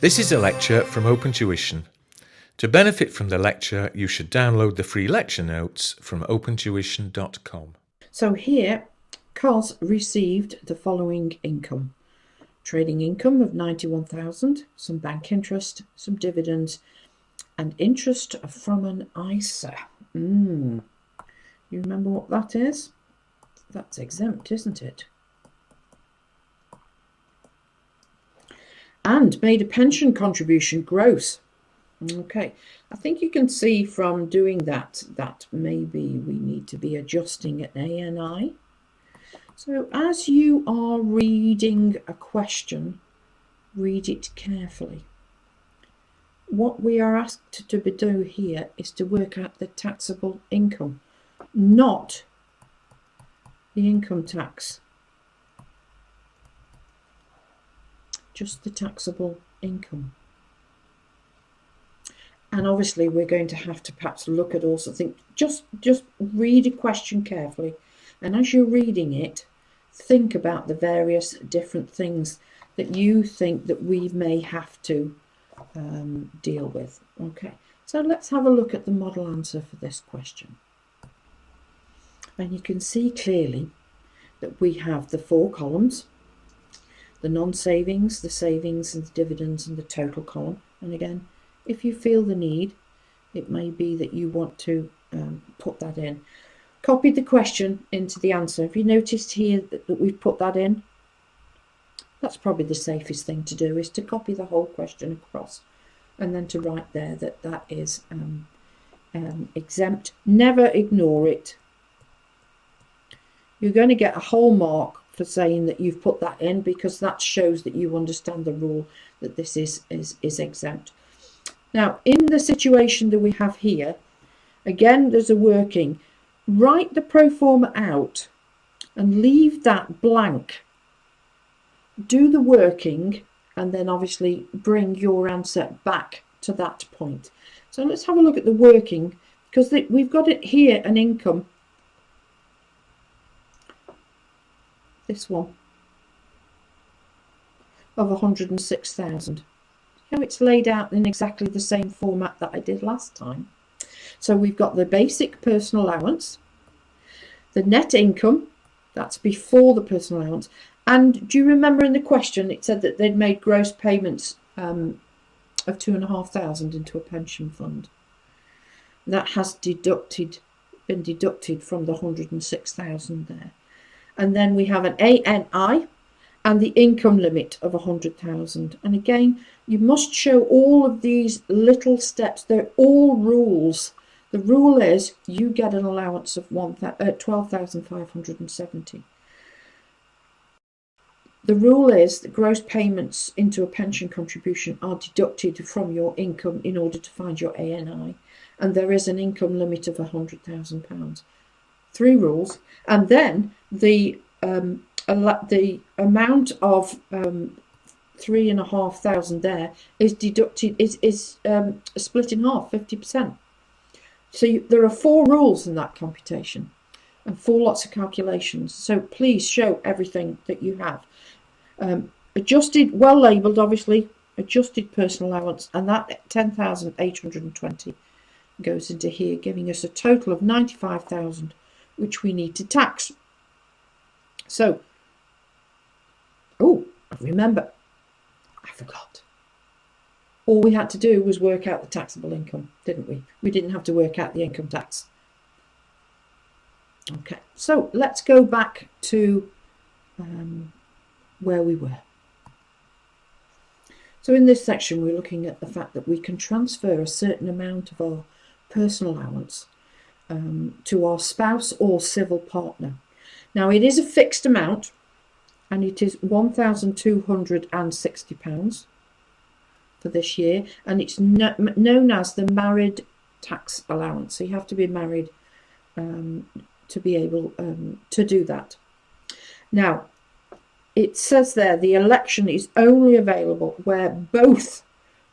This is a lecture from Open Tuition. To benefit from the lecture, you should download the free lecture notes from opentuition.com. So here, Cos received the following income. Trading income of 91,000, some bank interest, some dividends, and interest from an ISA. You remember what that is? That's exempt, isn't it? And made a pension contribution gross. Okay, I think you can see from doing that maybe we need to be adjusting at ANI. So as you are reading a question, read it carefully. What we are asked to do here is to work out the taxable income, not the income tax. Just the taxable income. And obviously we're going to have to perhaps look at also think, just read a question carefully, and as you're reading it, think about the various different things that you think that we may have to deal with. Okay, so let's have a look at the model answer for this question. And you can see clearly that we have the four columns: the non-savings, the savings, and the dividends, and the total column. And again, if you feel the need, it may be that you want to put that in. Copy the question into the answer. Have you noticed here that we've put that in? That's probably the safest thing to do, is to copy the whole question across and then to write there that that is exempt. Never ignore it. You're going to get a whole mark for saying that you've put that in, because that shows that you understand the rule that this is exempt. Now, in the situation that we have here, again, there's a working. Write the pro forma out and leave that blank. Do the working and then obviously bring your answer back to that point. So let's have a look at the working, because we've got it here, an income. This one of 106,000. How it's laid out in exactly the same format that I did last time. So we've got the basic personal allowance, the net income, that's before the personal allowance. And do you remember in the question it said that they'd made gross payments of 2,500 into a pension fund? That has been deducted from the 106,000 there. And then we have an ANI and the income limit of 100,000. And again, you must show all of these little steps. They're all rules. The rule is you get an allowance of 12,570. The rule is that gross payments into a pension contribution are deducted from your income in order to find your ANI. And there is an income limit of £100,000. 3 rules. And then the amount of 3,500 there is deducted, is split in half, 50%. So there are 4 rules in that computation and 4 lots of calculations. So please show everything that you have. Adjusted, well labelled obviously, adjusted personal allowance, and that 10,820 goes into here, giving us a total of 95,000, which we need to tax. So, remember, I forgot. All we had to do was work out the taxable income, didn't we? We didn't have to work out the income tax. Okay, so let's go back to where we were. So in this section, we're looking at the fact that we can transfer a certain amount of our personal allowance to our spouse or civil partner. Now, it is a fixed amount, and it is £1,260 for this year, and it's known as the married tax allowance. So you have to be married to be able to do that. Now, it says there the election is only available where both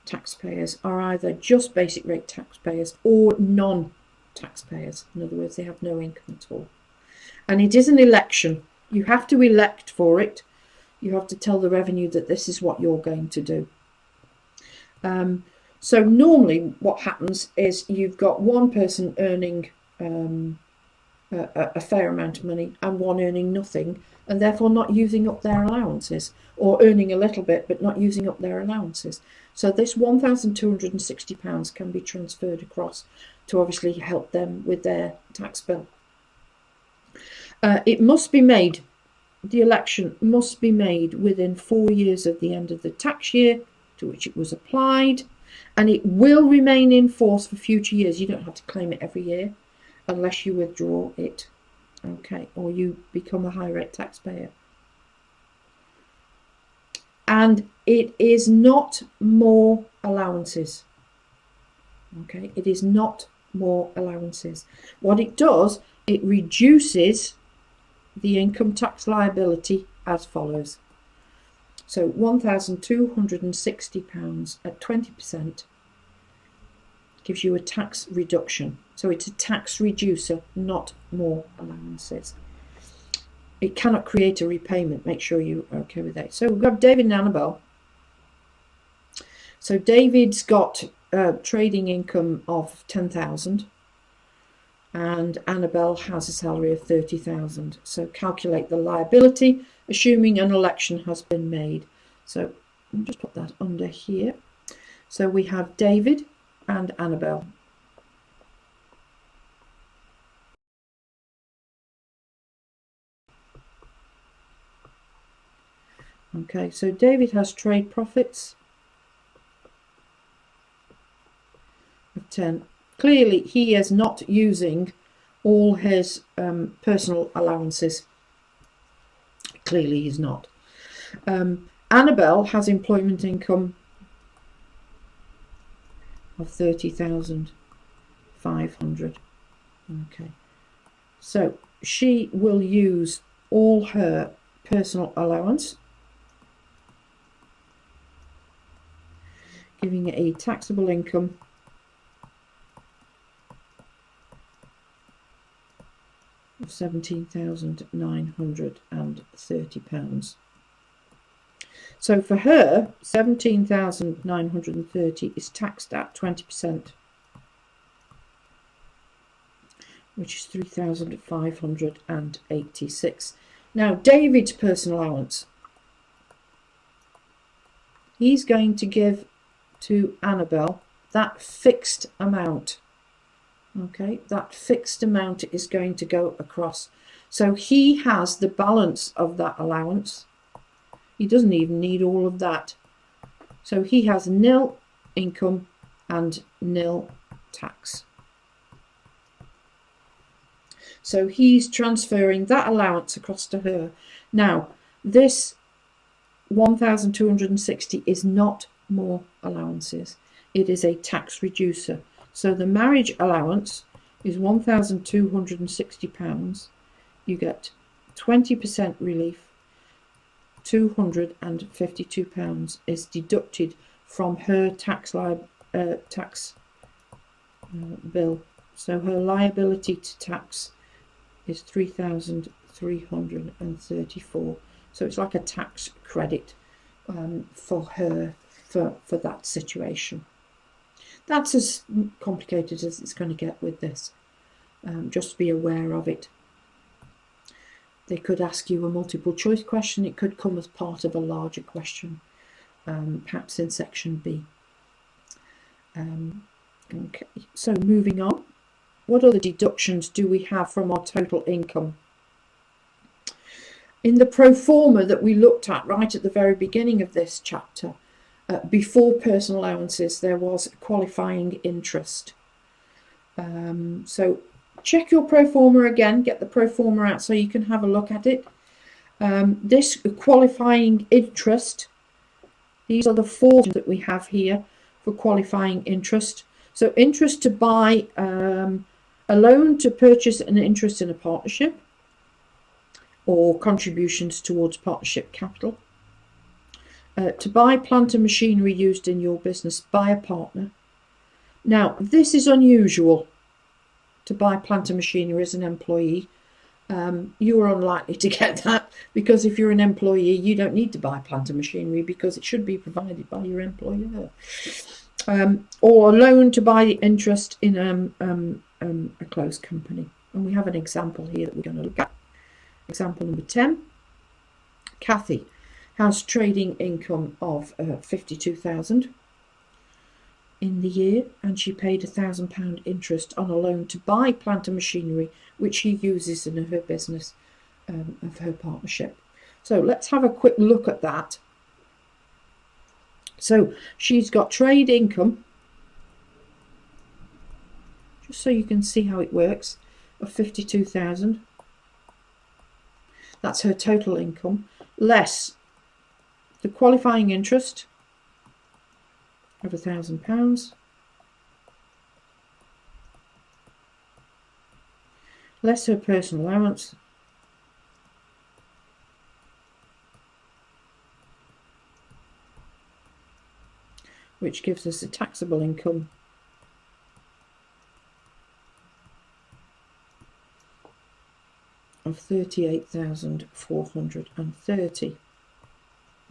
taxpayers are either just basic rate taxpayers or non-taxpayers. In other words, they have no income at all. And it is an election. You have to elect for it. You have to tell the revenue that this is what you're going to do. So normally what happens is you've got one person earning a fair amount of money and one earning nothing, and therefore not using up their allowances, or earning a little bit but not using up their allowances. So this £1,260 can be transferred across to obviously help them with their tax bill. It must be made, the election must be made within 4 years of the end of the tax year to which it was applied, and it will remain in force for future years. You don't have to claim it every year unless you withdraw it, okay, or you become a high rate taxpayer. And it is not more allowances, okay, it is not more allowances. What it does, it reduces the income tax liability as follows. So £1,260 at 20% gives you a tax reduction. So it's a tax reducer, not more allowances. It cannot create a repayment. Make sure you're okay with that. So we've got David and Annabelle. So David's got trading income of 10,000 and Annabelle has a salary of 30,000. So calculate the liability, assuming an election has been made. So I'll just put that under here. So we have David and Annabelle. Okay, so David has trade profits of 10. Clearly, he is not using all his personal allowances. Clearly, he's not. Annabelle has employment income of 30,500. Okay, so she will use all her personal allowance, giving a taxable income of £17,930. So for her, 17,930 is taxed at 20%, which is 3,586. Now, David's personal allowance, he's going to give to Annabelle that fixed amount. Okay, that fixed amount is going to go across. So he has the balance of that allowance. He doesn't even need all of that. So he has nil income and nil tax. So he's transferring that allowance across to her. Now, this 1,260 is not more allowances. It is a tax reducer. So the marriage allowance is £1,260. You get 20% relief. £252 is deducted from her tax bill. So her liability to tax is 3,334. So it's like a tax credit for her for that situation. That's as complicated as it's going to get with this. Just be aware of it. They could ask you a multiple choice question. It could come as part of a larger question, perhaps in section B. Okay, so moving on. What other deductions do we have from our total income? In the pro forma that we looked at right at the very beginning of this chapter, before personal allowances, there was qualifying interest. So check your pro forma again, get the pro forma out so you can have a look at it. This qualifying interest, these are the four that we have here for qualifying interest. So interest to buy a loan to purchase an interest in a partnership, or contributions towards partnership capital. To buy plant and machinery used in your business by a partner. Now, this is unusual, to buy plant and machinery as an employee. You are unlikely to get that, because if you're an employee, you don't need to buy plant and machinery because it should be provided by your employer. or a loan to buy interest in a closed company. And we have an example here that we're going to look at. Example number 10. Kathy has trading income of 52,000 in the year, and she paid £1,000 interest on a loan to buy plant and machinery which she uses in her business of her partnership. So let's have a quick look at that. So she's got trade income, just so you can see how it works, of 52,000. That's her total income, less the qualifying interest of £1,000, less her personal allowance, which gives us a taxable income of 38,430.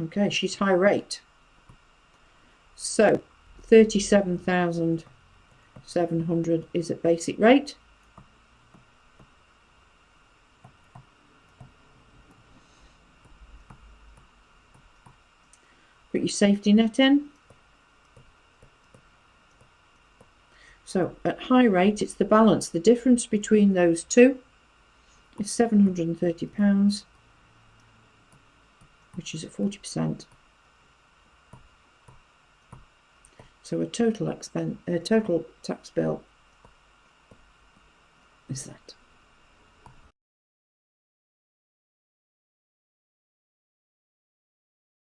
Okay, she's high rate. So 37,700 is at basic rate. Put your safety net in. So at high rate, it's the balance. The difference between those two is £730, which is at 40%. So a total tax bill is that.